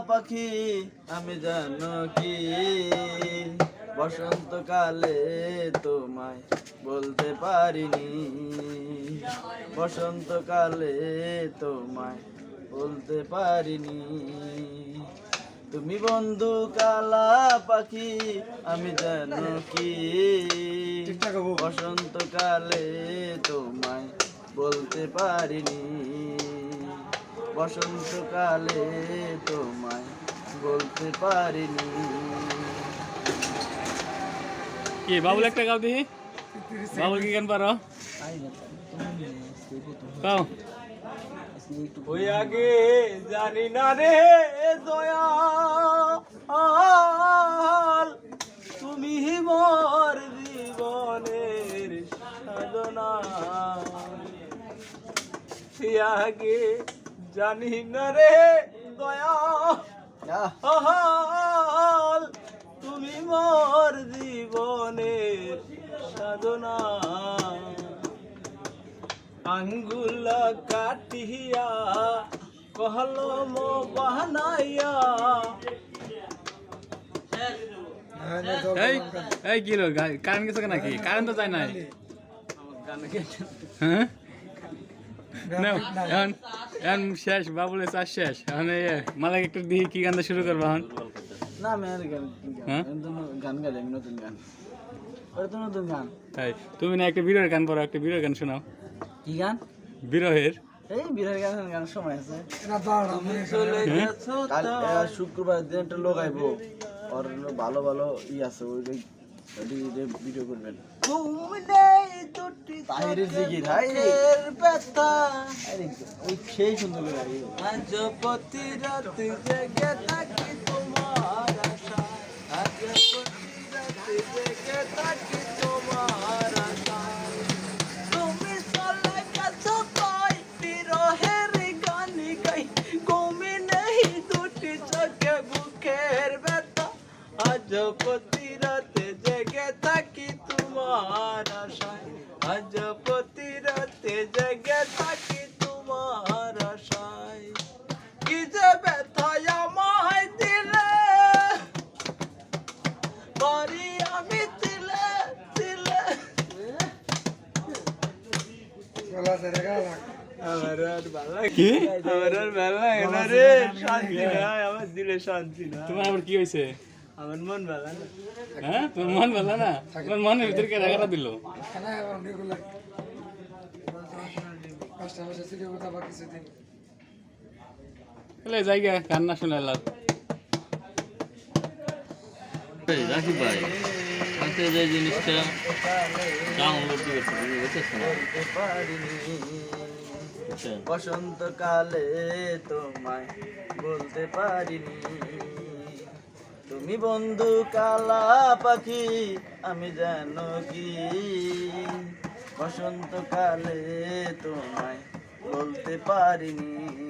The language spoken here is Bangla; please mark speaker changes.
Speaker 1: পাখি আমি জানো কি বসন্তকালে তোমায় বলতে পারিনি বসন্তকালে তোমায় বলতে পারিনি তুমি বন্ধু কালা পাখি আমি জানো কি বসন্তকালে তোমায় বলতে পারিনি বসন্তকালে তোমায় বলতে পারিনি
Speaker 2: কি বাবুল একটা গাও দেখি বাবুল কি গান পারো গাও
Speaker 1: ওই আগে জানি না রে দয়া তুমি মোর জীবনের সাধনা আগে জানি না রে দয়া তুমি মোর জীবনের সাধনা আঙ্গুল কাটিয়া কলম বানাইয়া
Speaker 2: এই এই কি লোক কারেন্ট গেছে নাকি কারেন্ট তো যায় নাই হ্যাঁ এখন এখন শেষ বাবুলের চাষ শেষ এখন মালাক একটু দিয়ে কি গানটা শুরু করবো এখন
Speaker 1: না আমি আর গান গাই আমি নতুন গান ওটা তো নতুন গান
Speaker 2: তাই তুমি না একটা বিরহের গান পড়ো একটা বিরহের গান শোনাও
Speaker 1: কি গান
Speaker 2: বিরহের
Speaker 1: এই বিরহের গান গান সময় আছে শুক্রবার দিন একটা লোক আইবো ওর ভালো ভালো আছে ওই ভিডিও করবেন তাহিরের জিকির ওই সেই সুন্দর করে আজ প্রতি রাতে জেগে থাকি তোমার আশা আজ প্রতি রাতে জেগে থাকি তোমার আশা তুমি চলে গেছো কই বিরহের গান গাই ঘুমি নেই দুটি চোখে বুকের ব্যথা আজ প্রতি রাতে জেগে থাকি তোমার আশায় আজ প্রতি রাতে জেগে থাকি তোমার আশায় কি যে ব্যথায় আমায় দিলে বাড়ি আমি দিলে দিলে আমার আর ভালো
Speaker 2: কি
Speaker 1: আমার আর ভালো লাগে না রে শান্তি নাই আমার দিলে শান্তি না
Speaker 2: তোমার আবার কি হয়েছে
Speaker 1: আমার মন ভালো না
Speaker 2: হ্যাঁ তোমার মন ভালো না তোমার মনের ভিতরে কে দেখা দিল জায়গা কান্না শোনালাম
Speaker 3: রাকিব ভাই হাতে যে জিনিসটা ডাউনলোড করতে
Speaker 1: বসন্তকালে তোমায় বলতে পারিনি তুমি বন্ধু কালা পাখি আমি জানো কি বসন্তকালে তোমায় বলতে পারিনি